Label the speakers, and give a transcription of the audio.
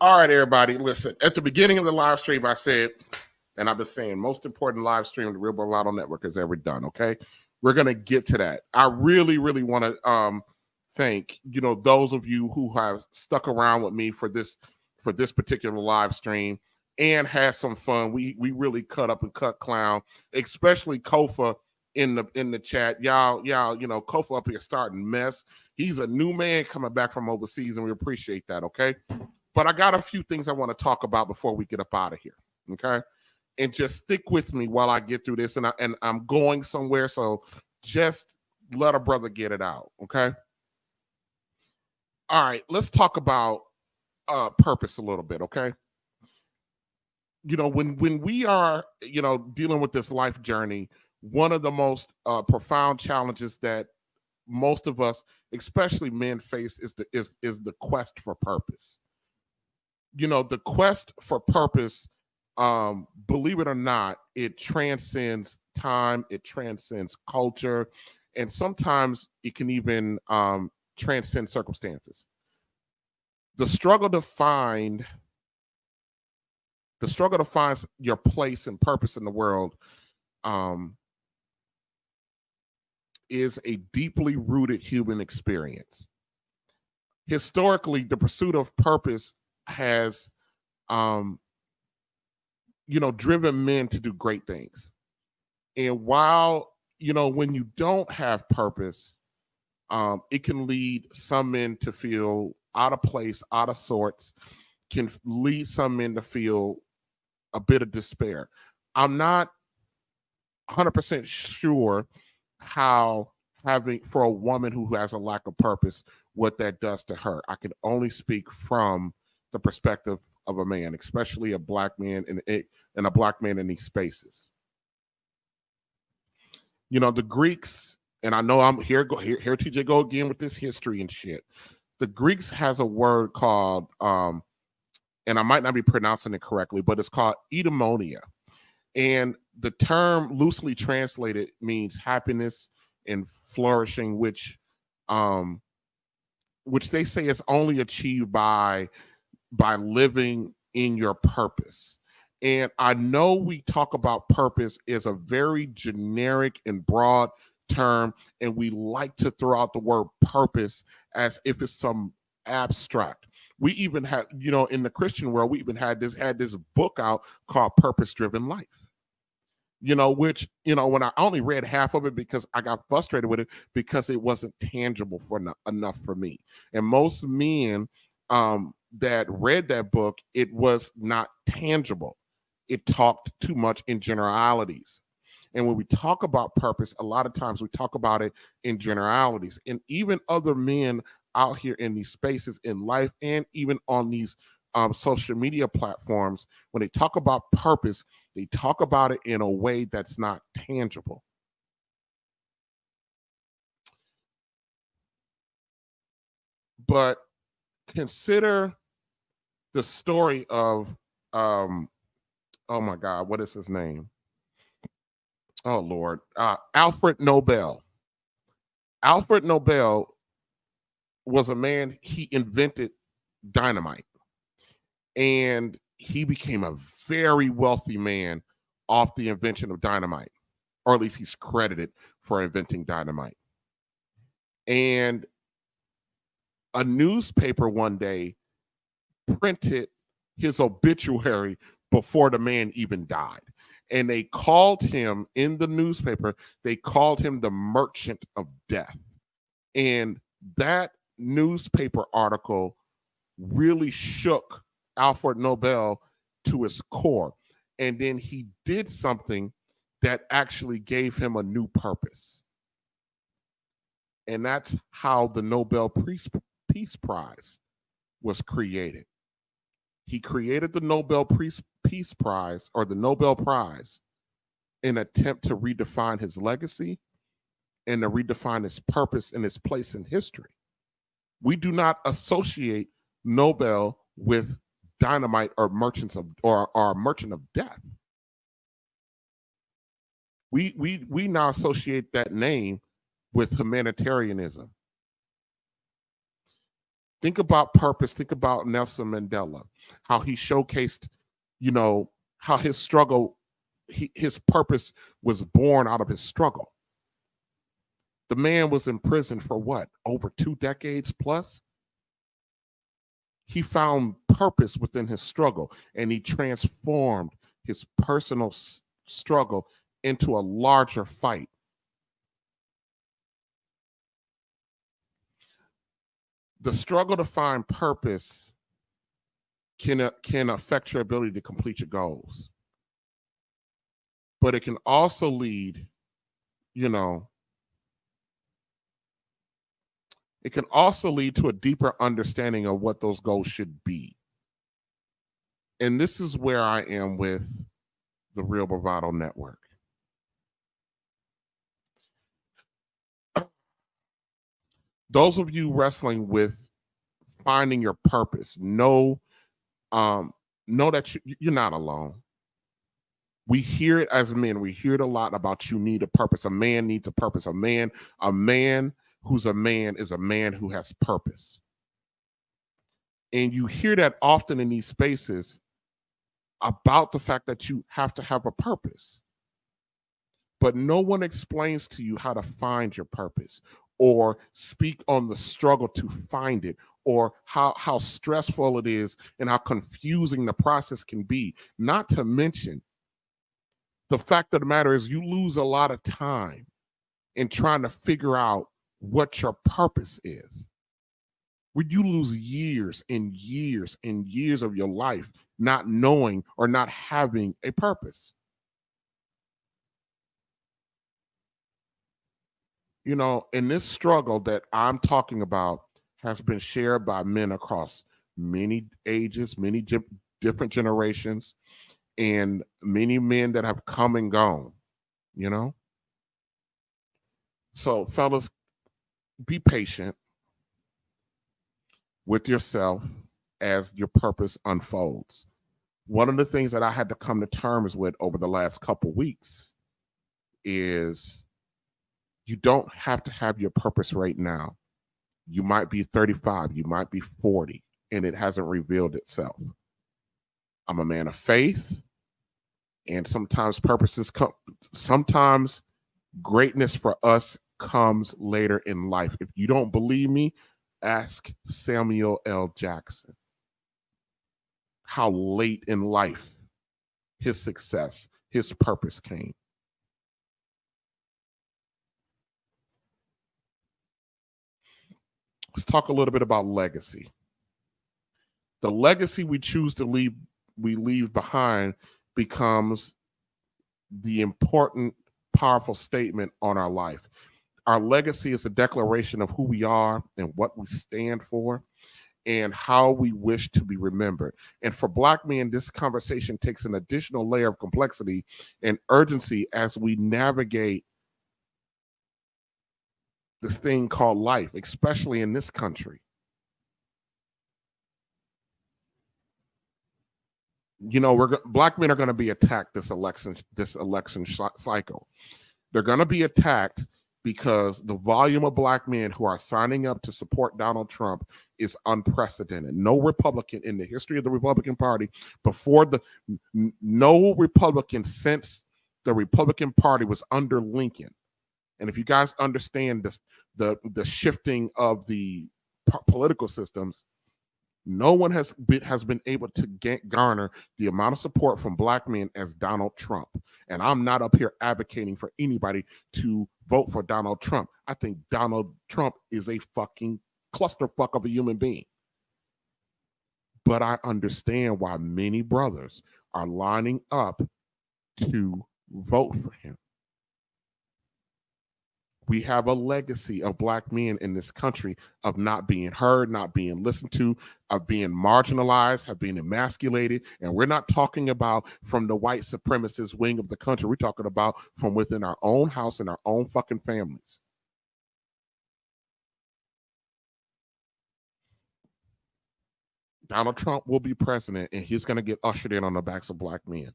Speaker 1: All right, everybody, listen. At the beginning of the live stream, I said, and I've been saying, most important live stream the Real Bravado Network has ever done, okay? We're going to get to that. I really, really want to thank, those of you who have stuck around with me for this particular live stream and had some fun. We really cut up and cut clown, especially Kofa in the chat. Y'all, Kofa up here starting mess. He's a new man coming back from overseas, and we appreciate that, okay? But I got a few things I want to talk about before we get up out of here, okay? And just stick with me while I get through this, and I'm going somewhere, so just let a brother get it out, okay? All right, let's talk about purpose a little bit, okay? When we are, dealing with this life journey, one of the most profound challenges that most of us, especially men, face is the quest for purpose. The quest for purpose, believe it or not, it transcends time, it transcends culture, and sometimes it can even transcend circumstances. The struggle to find your place and purpose in the world is a deeply rooted human experience. Historically, the pursuit of purpose has driven men to do great things. And while when you don't have purpose, it can lead some men to feel out of place, out of sorts, can lead some men to feel a bit of despair. I'm not 100% sure how for a woman who has a lack of purpose, what that does to her. I can only speak from the perspective of a man, especially a black man and a black man in these spaces. The Greeks, and I know I'm here TJ go again with this history and shit. The Greeks has a word called, and I might not be pronouncing it correctly, but it's called eudaimonia. And the term loosely translated means happiness and flourishing, which they say is only achieved by living in your purpose. And I know we talk about purpose as a very generic and broad term, and we like to throw out the word purpose as if it's some abstract. We even had, in the Christian world, we even had this book out called Purpose Driven Life. Which, when I only read half of it because I got frustrated with it because it wasn't tangible enough for me. And most men that read that book, it was not tangible. It talked too much in generalities. And when we talk about purpose, a lot of times we talk about it in generalities. And even other men out here in these spaces in life and even on these social media platforms, when they talk about purpose, they talk about it in a way that's not tangible. But consider the story of, oh my God, what is his name? Oh, Lord. Alfred Nobel. Alfred Nobel was a man, he invented dynamite. And he became a very wealthy man off the invention of dynamite, or at least he's credited for inventing dynamite. And a newspaper one day printed his obituary before the man even died. And they called him, in the newspaper, they called him the Merchant of Death. And that newspaper article really shook Alfred Nobel to his core. And then he did something that actually gave him a new purpose. And that's how the Nobel Peace Prize was created. He created the Nobel Peace Prize, or the Nobel Prize, in an attempt to redefine his legacy and to redefine his purpose and his place in history. We do not associate Nobel with dynamite or merchant of death. We now associate that name with humanitarianism. Think about purpose. Think about Nelson Mandela, how he showcased, how his struggle, his purpose was born out of his struggle. The man was in prison for what? Over 2 decades plus? He found purpose within his struggle, and he transformed his personal struggle into a larger fight. The struggle to find purpose can affect your ability to complete your goals. But it can also lead, it can also lead to a deeper understanding of what those goals should be. And this is where I am with the Real Bravado Network. Those of you wrestling with finding your purpose, know that you're not alone. We hear it as men. We hear it a lot about you need a purpose. A man needs a purpose. A man who's a man is a man who has purpose. And you hear that often in these spaces about the fact that you have to have a purpose. But no one explains to you how to find your purpose, or speak on the struggle to find it, or how stressful it is and how confusing the process can be. Not to mention, the fact of the matter is you lose a lot of time in trying to figure out what your purpose is. Would you lose years and years and years of your life not knowing or not having a purpose? And this struggle that I'm talking about has been shared by men across many ages, many different generations, and many men that have come and gone, So, fellas, be patient with yourself as your purpose unfolds. One of the things that I had to come to terms with over the last couple weeks is you don't have to have your purpose right now. You might be 35, you might be 40, and it hasn't revealed itself. I'm a man of faith, and sometimes sometimes greatness for us comes later in life. If you don't believe me, ask Samuel L. Jackson how late in life his success, his purpose came. Let's talk a little bit about legacy. The legacy we choose to leave behind becomes the important, powerful statement on our life. Our legacy is a declaration of who we are and what we stand for and how we wish to be remembered. And for Black men, this conversation takes an additional layer of complexity and urgency as we navigate this thing called life, especially in this country. Black men are going to be attacked this election cycle. They're going to be attacked because the volume of Black men who are signing up to support Donald Trump is unprecedented. No Republican in the history of the Republican Party no Republican since the Republican Party was under Lincoln. And if you guys understand this, the shifting of the political systems, no one has been able to garner the amount of support from Black men as Donald Trump. And I'm not up here advocating for anybody to vote for Donald Trump. I think Donald Trump is a fucking clusterfuck of a human being. But I understand why many brothers are lining up to vote for him. We have a legacy of Black men in this country of not being heard, not being listened to, of being marginalized, of being emasculated. And we're not talking about from the white supremacist wing of the country. We're talking about from within our own house and our own fucking families. Donald Trump will be president, and he's going to get ushered in on the backs of Black men.